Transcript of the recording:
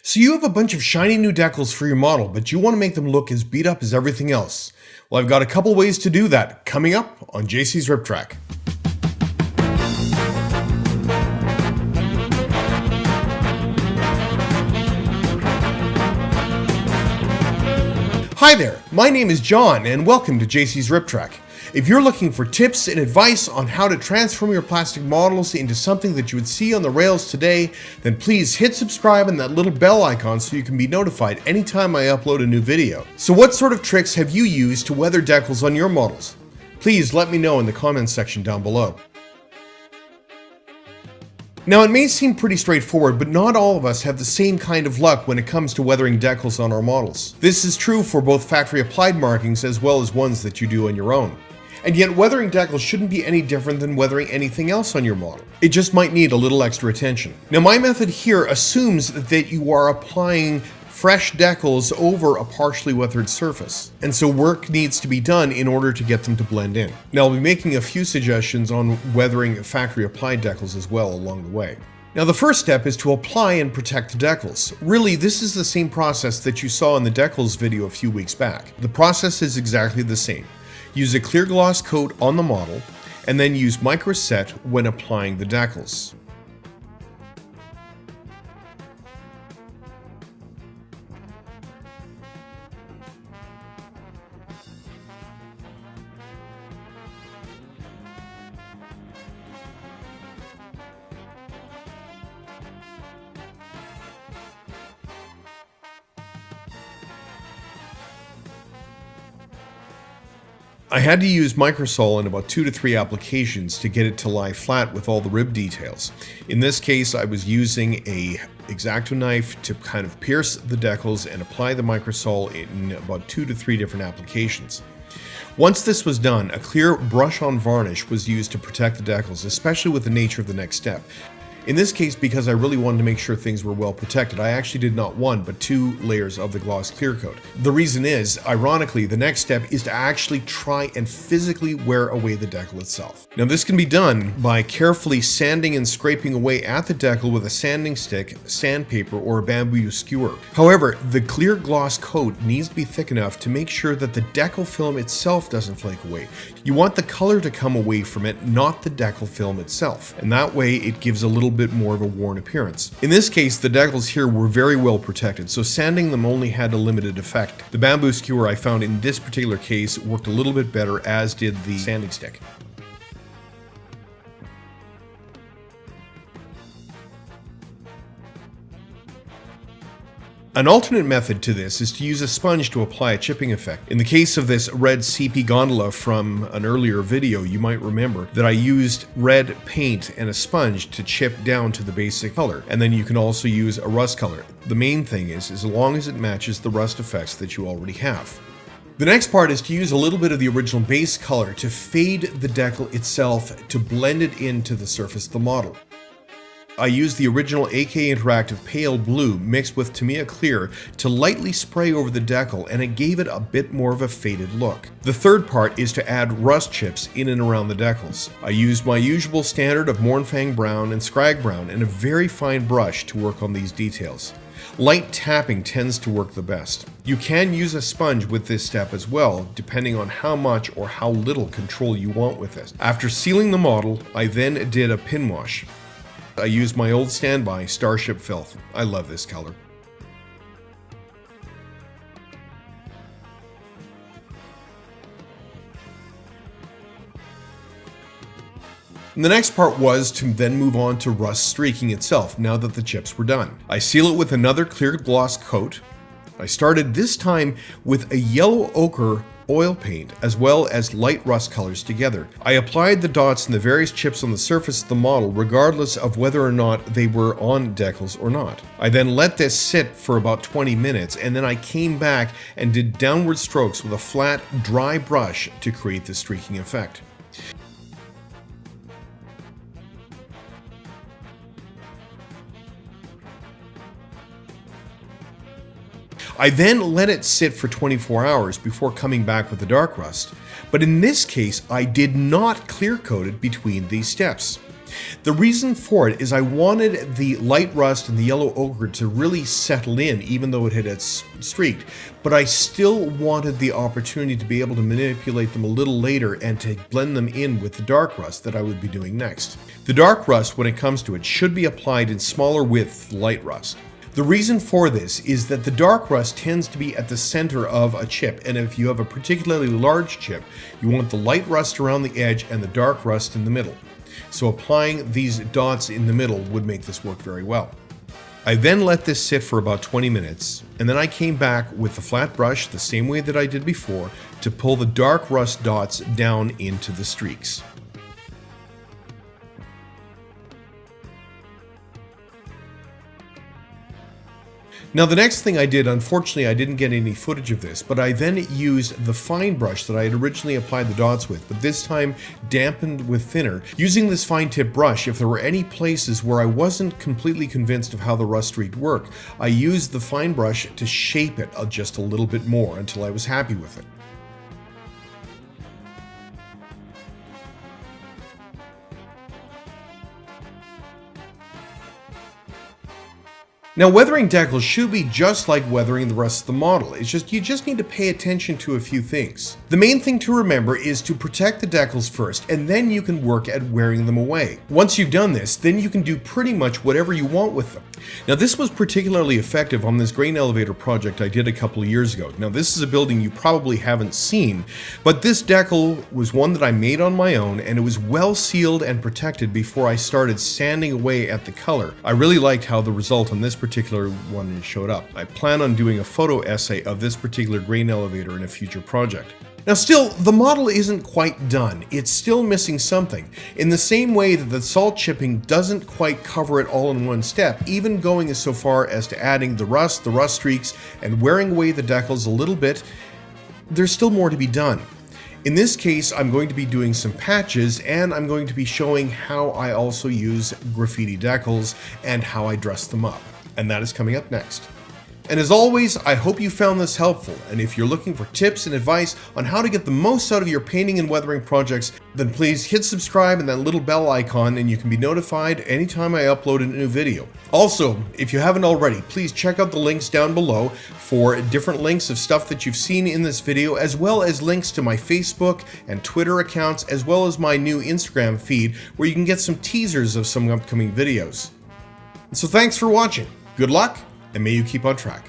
So you have a bunch of shiny new decals for your model, but you want to make them look as beat up as everything else. Well, I've got a couple ways to do that coming up on JC's Rip Track. Hi there, my name is John and welcome to JC's Rip Track. If you're looking for tips and advice on how to transform your plastic models into something that you would see on the rails today, then please hit subscribe and that little bell icon so you can be notified anytime I upload a new video. So what sort of tricks have you used to weather decals on your models? Please let me know in the comments section down below. Now it may seem pretty straightforward, but not all of us have the same kind of luck when it comes to weathering decals on our models. This is true for both factory applied markings as well as ones that you do on your own. And yet weathering decals shouldn't be any different than weathering anything else on your model. It just might need a little extra attention. Now my method here assumes that you are applying fresh decals over a partially weathered surface, and so work needs to be done in order to get them to blend in. Now I'll be making a few suggestions on weathering factory applied decals as well along the way. Now the first step is to apply and protect the decals. Really, this is the same process that you saw in the decals video a few weeks back. The process is exactly the same. Use a clear gloss coat on the model, and then use microset when applying the decals. I had to use microsol in about 2 to 3 applications to get it to lie flat with all the rib details. In this case, I was using a X-Acto knife to kind of pierce the decals and apply the microsol in about 2 to 3 different applications. Once this was done, a clear brush-on varnish was used to protect the decals, especially with the nature of the next step. In this case, because I really wanted to make sure things were well protected, I actually did not 1 but 2 layers of the gloss clear coat. The reason is, ironically, the next step is to actually try and physically wear away the decal itself. Now this can be done by carefully sanding and scraping away at the decal with a sanding stick, sandpaper, or a bamboo skewer. However, the clear gloss coat needs to be thick enough to make sure that the decal film itself doesn't flake away. You want the color to come away from it, not the decal film itself, and that way it gives a little bit more of a worn appearance. In this case, the decals here were very well protected, so sanding them only had a limited effect. The bamboo skewer I found in this particular case worked a little bit better, as did the sanding stick. An alternate method to this is to use a sponge to apply a chipping effect. In the case of this red CP gondola from an earlier video, you might remember that I used red paint and a sponge to chip down to the basic color, and then you can also use a rust color. The main thing is as long as it matches the rust effects that you already have. The next part is to use a little bit of the original base color to fade the decal itself to blend it into the surface of the model. I used the original AK Interactive Pale Blue mixed with Tamiya Clear to lightly spray over the decal, and it gave it a bit more of a faded look. The third part is to add rust chips in and around the decals. I used my usual standard of Mournfang Brown and Scrag Brown and a very fine brush to work on these details. Light tapping tends to work the best. You can use a sponge with this step as well, depending on how much or how little control you want with it. After sealing the model, I then did a pin wash. I used my old standby, Starship Filth. I love this color. And the next part was to then move on to rust streaking itself, now that the chips were done. I seal it with another clear gloss coat. I started this time with a yellow ochre oil paint as well as light rust colors together. I applied the dots and the various chips on the surface of the model regardless of whether or not they were on decals or not. I then let this sit for about 20 minutes, and then I came back and did downward strokes with a flat, dry brush to create the streaking effect. I then let it sit for 24 hours before coming back with the dark rust, but in this case I did not clear coat it between these steps. The reason for it is I wanted the light rust and the yellow ochre to really settle in, even though it had streaked, but I still wanted the opportunity to be able to manipulate them a little later and to blend them in with the dark rust that I would be doing next. The dark rust, when it comes to it, should be applied in smaller width light rust. The reason for this is that the dark rust tends to be at the center of a chip, and if you have a particularly large chip, you want the light rust around the edge and the dark rust in the middle. So applying these dots in the middle would make this work very well. I then let this sit for about 20 minutes, and then I came back with the flat brush the same way that I did before to pull the dark rust dots down into the streaks. Now the next thing I did, unfortunately I didn't get any footage of this, but I then used the fine brush that I had originally applied the dots with, but this time dampened with thinner. Using this fine tip brush, if there were any places where I wasn't completely convinced of how the rust streak worked, I used the fine brush to shape it just a little bit more until I was happy with it. Now, weathering decals should be just like weathering the rest of the model. It's just you just need to pay attention to a few things. The main thing to remember is to protect the decals first, and then you can work at wearing them away. Once you've done this, then you can do pretty much whatever you want with them. Now, this was particularly effective on this grain elevator project I did a couple of years ago. Now, this is a building you probably haven't seen, but this decal was one that I made on my own, and it was well sealed and protected before I started sanding away at the color. I really liked how the result on this particular one showed up. I plan on doing a photo essay of this particular grain elevator in a future project. Now still, the model isn't quite done. It's still missing something. In the same way that the salt chipping doesn't quite cover it all in one step, even going so far as to adding the rust streaks, and wearing away the decals a little bit, there's still more to be done. In this case, I'm going to be doing some patches, and I'm going to be showing how I also use graffiti decals and how I dress them up. And that is coming up next. And as always, I hope you found this helpful, and if you're looking for tips and advice on how to get the most out of your painting and weathering projects, then please hit subscribe and that little bell icon, and you can be notified anytime I upload a new video. Also, if you haven't already, please check out the links down below for different links of stuff that you've seen in this video, as well as links to my Facebook and Twitter accounts, as well as my new Instagram feed, where you can get some teasers of some upcoming videos. So thanks for watching, good luck, and may you keep on track.